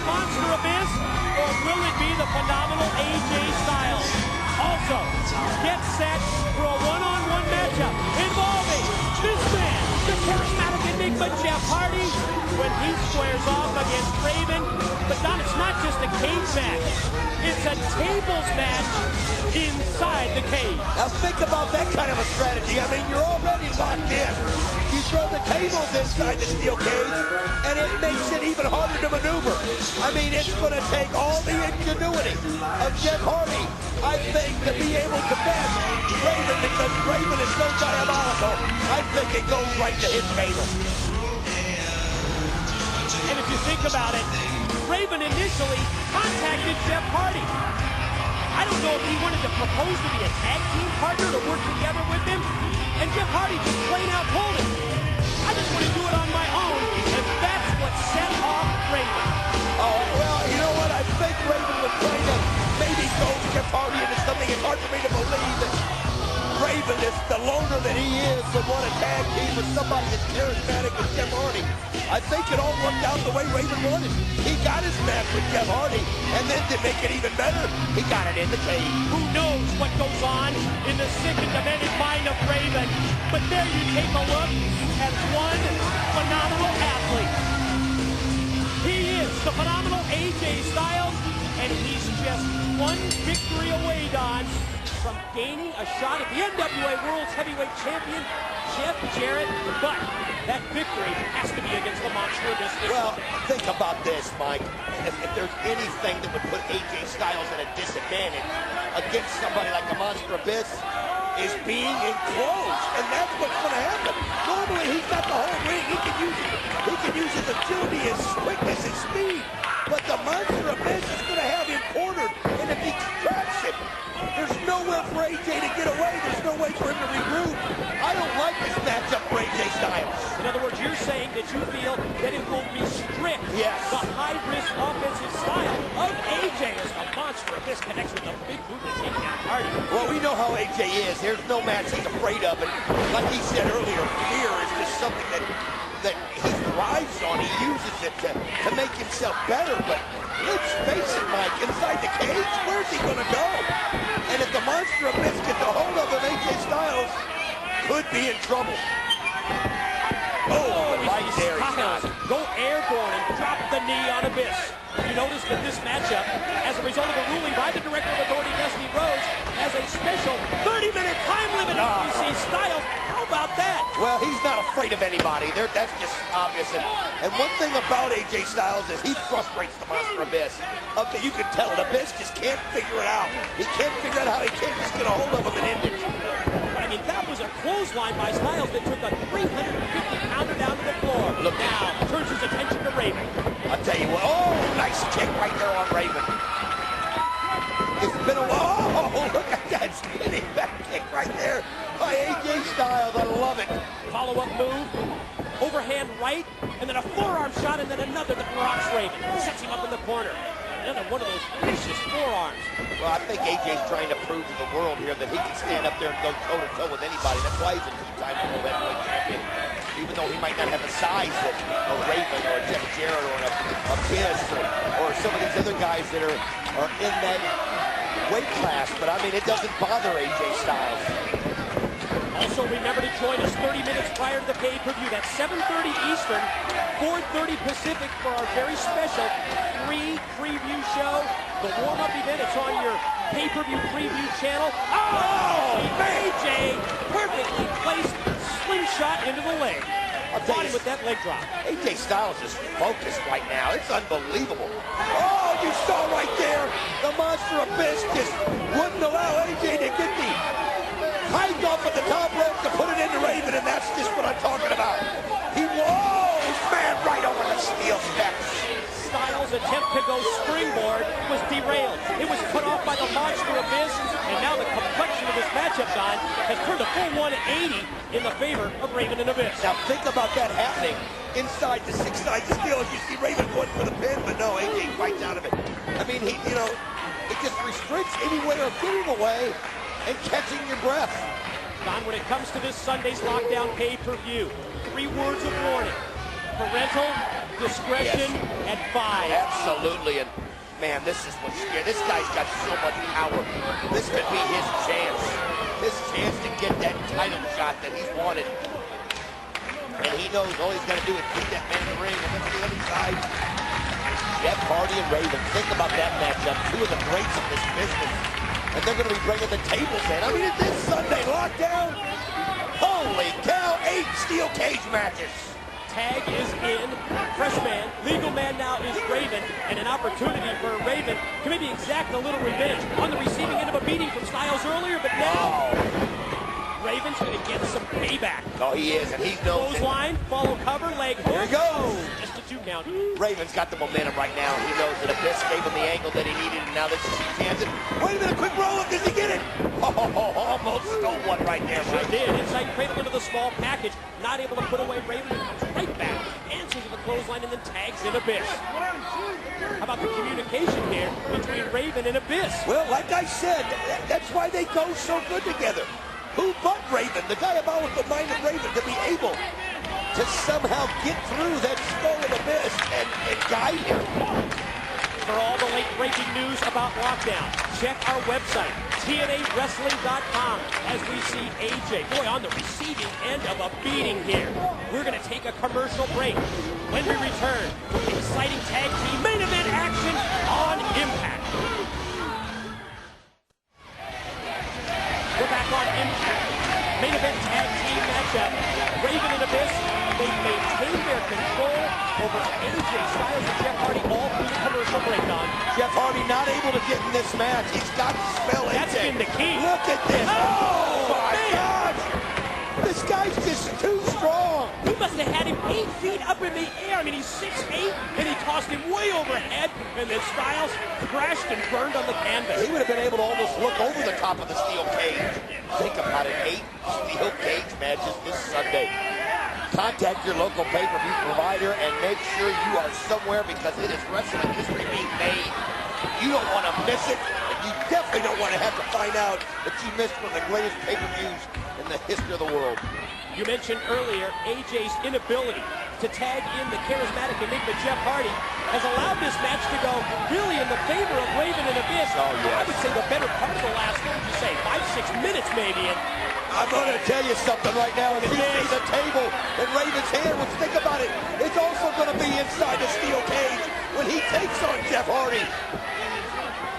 Monster Abyss, or will it be the phenomenal AJ Styles? Also, get set for a one-on-one matchup involving this man, the charismatic enigma Jeff Hardy, when he squares off against Raven. But Don, it's not just a cage match. It's a tables match inside the cage. Now think about that kind of a strategy. I mean, you're already locked in. You throw the tables inside the steel cage, and it makes it even harder to maneuver. I mean, it's going to take all the ingenuity of Jeff Hardy, I think, to be able to bend Raven, because Raven is so diabolical. I think it goes right to his table. And if you think about it, Raven initially contacted Jeff Hardy. I don't know if he wanted to propose to be a tag team partner to work together with him, and Jeff Hardy just plain out told him, I just want to do it on my own, and that's what set off Raven. Oh, well, you know what? I think Raven was trying to maybe throw Jeff Hardy into something. It's hard for me to believe that Raven, is the loner that he is, would want a tag team with somebody as charismatic as Jeff Hardy. I think it all worked out the way Raven wanted. He got his match with Jeff Hardy, and then to make it even better, he got it in the cage. Who knows what goes on in the sick and demented mind of Raven? But there you take a look at one phenomenal athlete. He is the phenomenal AJ Styles, and he's just one victory away, Don, from gaining a shot at the NWA World's Heavyweight Champion, Jeff Jarrett. But that victory has to be against the Monster Abyss. Well, think about this, Mike. If there's anything that would put AJ Styles at a disadvantage against somebody like the Monster Abyss, is being enclosed, and that's what's going to happen. Normally, he's got the whole ring. He can use his agility, his quickness, his speed. But the Monster Abyss is going to have him cornered, and if he traps him, there's nowhere for AJ to get away. There's no way for him to regroup. I don't like this matchup for AJ Styles. In other words, you're saying that you feel that it will restrict the high-risk offensive style of AJ as the Monster Abyss connects with the big boot and taking out Hardy. Well, we know how AJ is. There's no match he's afraid of. And like he said earlier, fear is just something that he thrives on. He uses it to make himself better. But let's face it, Mike, inside the cage, where's he going to go? And if the Monster Abyss gets a hold of him, AJ Styles could be in trouble. Oh, right there, Styles go airborne and drop the knee on Abyss. You notice that this matchup, as a result of a ruling by the Director of Authority, Dusty Rhodes, has a special 30-minute time limit. You see Styles, how about that? Well, he's not afraid of anybody. That's just obvious. And one thing about AJ Styles is he frustrates the Monster Abyss. You can tell it. Abyss just can't figure it out. He can't figure out how he can't just get a hold of him and end it. I mean, that was a clothesline by Styles that took a 350-pounder down to the floor. Look now, turns his attention to Raven. I'll tell you what. Oh, nice kick right there on Raven. It's been a while. Oh, look at that spinning back kick right there by AJ Styles. I love it. Follow-up move, overhand right, and then a forearm shot, and then another that rocks Raven. Sets him up in the corner. Another one of those vicious forearms. Well, I think AJ's trying to prove to the world here that he can stand up there and go toe-to-toe with anybody. That's why he's a two-time world heavyweight champion. Even though he might not have the size that a Raven or a Jeff Jarrett or an Abyss or some of these other guys that are in that weight class. But, I mean, it doesn't bother AJ Styles. Also, remember to join us 30 minutes prior to the pay-per-view. That's 7:30 Eastern, 4:30 Pacific for our very special free preview show. The warm-up event, it's on your pay-per-view preview channel. Oh, AJ, perfectly placed slingshot into the leg. Body with that leg drop. AJ Styles is focused right now. It's unbelievable. Oh, you saw right there, the Monster Abyss just wouldn't allow AJ to get the height off at the top rope to put it into Raven, and that's just what I'm talking about. Man, right over the steel steps. Styles' attempt to go springboard was derailed. It was cut off by the Monster Abyss, and now the complexion of this matchup, Don, has turned a full 180 in the favor of Raven and Abyss. Now think about that happening inside the six-side steel. As you see Raven going for the pin, but no, AJ fights out of it. I mean, it just restricts any way of getting away and catching your breath. Don, when it comes to this Sunday's Lockdown pay-per-view, 3 words of warning. Parental Discretion at 5. Absolutely, and man, this is what's scary. This guy's got so much power. This could be his chance. His chance to get that title shot that he's wanted. And he knows all he's got to do is beat that man in the ring. And then to the other side, Jeff Hardy and Raven. Think about that matchup. Two of the greats of this business. And they're going to be bringing the tables in. I mean, is this Sunday lockdown? Holy cow, 8 steel cage matches. Tag is in. Fresh man, legal man now is Raven, and an opportunity for Raven to maybe exact a little revenge on the receiving end of a beating from Styles earlier, but now Raven's going to get some payback. Oh, he is, and he knows it. Clothesline, follow cover, leg hook. Here he goes. Just a 2 count. Raven's got the momentum right now. He knows that Abyss gave him the angle that he needed, and now this is his chance. Wait a minute, quick roll-up. Does he get it? Oh, almost stole one right there, Sure Mike. did. Inside cradle into the small package. Not able to put away Raven. Comes right back. Answers with a clothesline and then tags in Abyss. How about the communication here between Raven and Abyss? Well, like I said, that's why they go so good together. Who but Raven, the diabolical mind of Raven, to be able to somehow get through that skull of Abyss and guide him. For all the late breaking news about lockdown, check our website, TNAWrestling.com, as we see AJ, boy, on the receiving end of a beating here. We're going to take a commercial break. When we return, exciting tag team main event action on Impact. We're back on Impact. Main event tag team matchup. Raven and Abyss, they maintain their control over AJ Styles and Jeff Hardy all through the commercial breakdown. Jeff Hardy not able to get in this match. He's got to spell it. That's been the key. Look at this. Oh my gosh. This guy's just too strong. He must have had him 8 feet up in the air. I mean, he's 6'8", and he tossed him way overhead, and then Styles crashed and burned on the canvas. He would have been able to almost look over the top of the steel cage. Think about it, 8 steel cage matches this Sunday. Contact your local pay-per-view provider and make sure you are somewhere because it is wrestling history being made. You don't want to miss it, and you definitely don't want to have to find out that you missed one of the greatest pay-per-views in the history of the world. You mentioned earlier AJ's inability to tag in the charismatic enigma Jeff Hardy has allowed this match to go really in the favor of Raven and Abyss. Oh, yes. I would say the better part of the last, what would you say, 5-6 minutes maybe. And I'm going to tell you something right now. If you see the table in Raven's hand, which think about it, it's also going to be inside the steel cage when he takes on Jeff Hardy.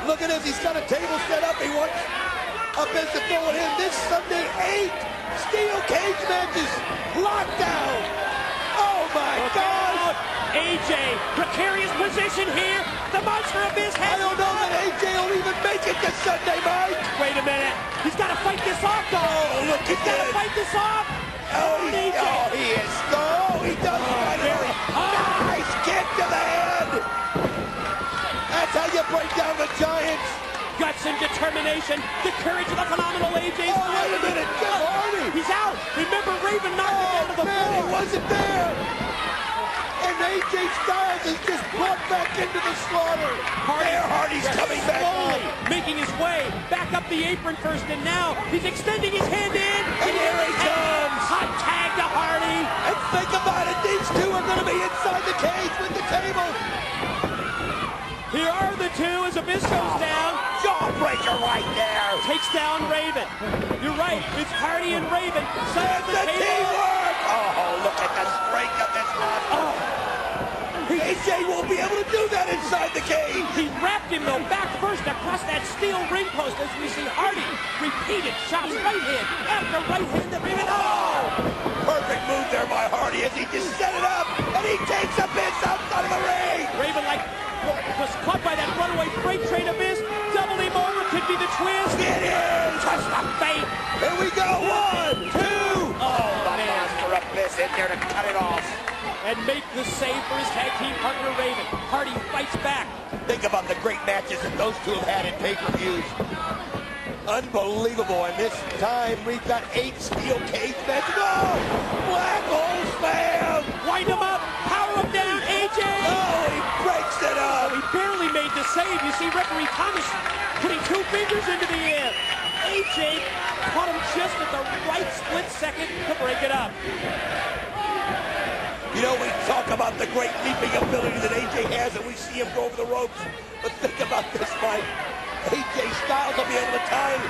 Look at this. He's got a table set up. He wants Abyss to throw it in. This Sunday, 8 steel cage matches. Lockdown. Oh, my God. AJ, precarious position here. The monster Abyss has. I don't know that AJ will even make it this Sunday, Mike. Wait a minute. He's got to fight this off, though. Oh, look at He's got to this. fight this off. AJ. Oh, he is. Oh, he does fight it very off. Nice kick to the head. That's how you break down the Giants. Guts and determination. The courage of the phenomenal AJ. Oh, wait a minute. Jeff Hardy. He's out. Remember, Raven knocked him down to the Man, floor. he wasn't there. And AJ Styles is just brought back into the slaughter. Hardy's coming back slowly up. making his way back up the apron first, and now he's extending his hand in. And here he comes. Hot tag to Hardy. And think about it. These two are going to be inside the cage with the table. Here are the two as Abyss goes down. Jawbreaker right there. Takes down Raven. You're right. It's Hardy and Raven. Side It's the the table. teamwork. Oh, look at the strength of this monster. AJ won't be able to do that inside the cage. He wrapped him, though, back first across that steel ring post as we see Hardy repeated shots, right hand after right hand to Raven. Oh! Perfect move there by Hardy as he just set it up, and he takes Abyss outside of the ring. Raven, like, was caught by that runaway freight train Abyss. Double him over, could be the twist. It is. Trust the fate. Here we go. 1, 2. Oh, the man. monster Abyss in there to cut it off. And make the save for his tag team partner Raven. Hardy fights back. Think about the great matches that those two have had in pay-per-views. Unbelievable. And this time we've got 8 steel cage matches. Oh, black hole slam. Wind him up. Power him down. AJ. Oh, he breaks it up. He barely made the save. You see referee Thomas putting 2 fingers into the air. AJ caught him just at the right split second to break it up. You know, we talk about the great leaping ability that AJ has, and we see him go over the ropes. But think about this, Mike. AJ Styles will be able to climb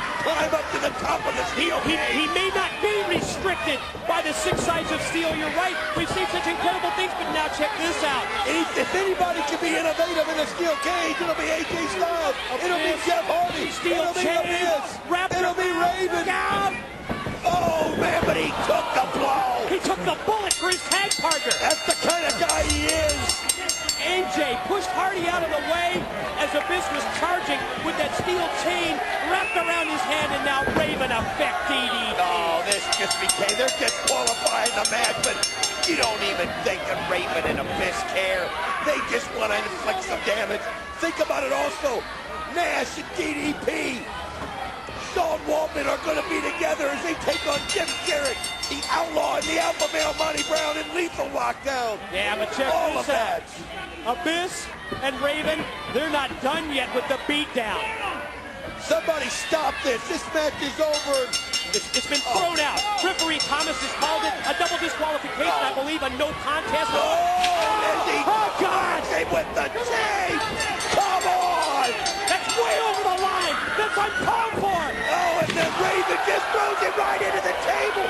up to the top of the steel cage. He may not be restricted by the 6 sides of steel. You're right. We've seen such incredible things, but now check this out. If anybody can be innovative in a steel cage, it'll be AJ Styles. It'll be Jeff Hardy. Steel chain. It'll be Raven. Down. Oh, man, but he took the blow. He took the bullet for his tag partner. That's the kind of guy he is. AJ pushed Hardy out of the way as Abyss was charging with that steel chain wrapped around his hand, and now Raven effect DDT. Oh, this just became, they're disqualifying the match, but you don't even think that Raven and Abyss care. They just want to inflict some damage. Think about it also. Nash and DDP, Sean Waltman are going to be together as they take on Jim Jarrett, the Outlaw, and the Alpha Male Monty Brown in Lethal Lockdown. Yeah, but check all this out. Abyss and Raven, they're not done yet with the beatdown. Somebody stop this. This match is over. It's been thrown out. Referee Thomas has called it a double disqualification, I believe, a no contest. Oh, God! With the chain! Come on! That's way over the line! That's uncalled for! Oh, and then Raven just throws it right into the table!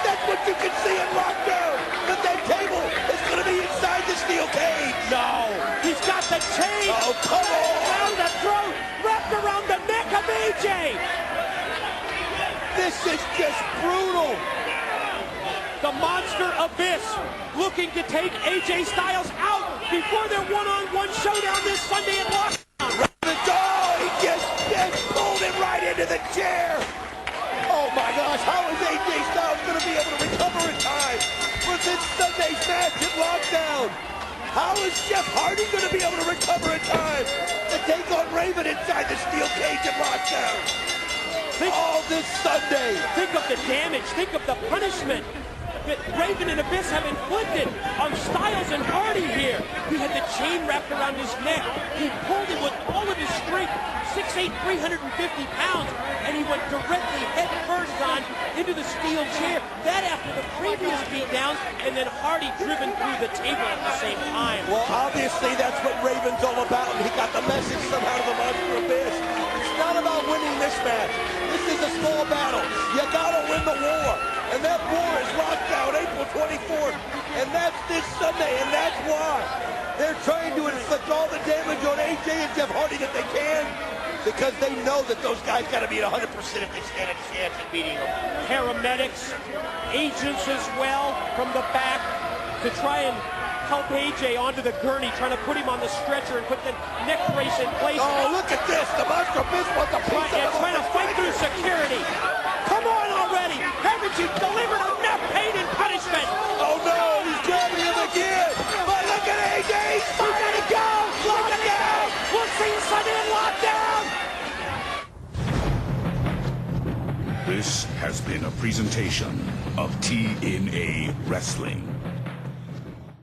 That's what you can see in Lockdown! But that table is going to be inside the steel cage! No! He's got the chain! Oh, come on! Around the throat! Wrapped around the neck of AJ! This is just brutal! The Monster Abyss looking to take AJ Styles out before their one-on-one showdown this Sunday at Lockdown. Oh, he just pulled it right into the chair. Oh my gosh, how is AJ Styles going to be able to recover in time for this Sunday's match at Lockdown? How is Jeff Hardy going to be able to recover in time to take on Raven inside the steel cage at Lockdown? All this Sunday. Think of the damage. Think of the punishment that Raven and Abyss have inflicted on Styles and Hardy here. He had the chain wrapped around his neck. He pulled it with all of his strength, 6'8", 350 pounds, and he went directly head first on into the steel chair. That after the previous beatdowns, and then Hardy driven through the table at the same time. Well, obviously that's what Raven's all about, and he got the message somehow to the Monster Abyss. It's not about winning this match. This is a small battle. You gotta win the war. And that war is Lockdown April 24th. And that's this Sunday, and that's why they're trying to inflict all the damage on AJ and Jeff Hardy that they can, because they know that those guys gotta be at 100% if they stand a chance at beating them. Paramedics, agents as well from the back to try and help AJ onto the gurney, trying to put him on the stretcher and put the neck brace in place. Oh, look at this. The Monster Abyss wants a piece of trying to fight through security. Come on already. Haven't you delivered enough pain and punishment? Oh, no. He's grabbing him again. But look at AJ. He's gotta go. Lockdown. We'll see you Sunday in Lockdown. This has been a presentation of TNA Wrestling.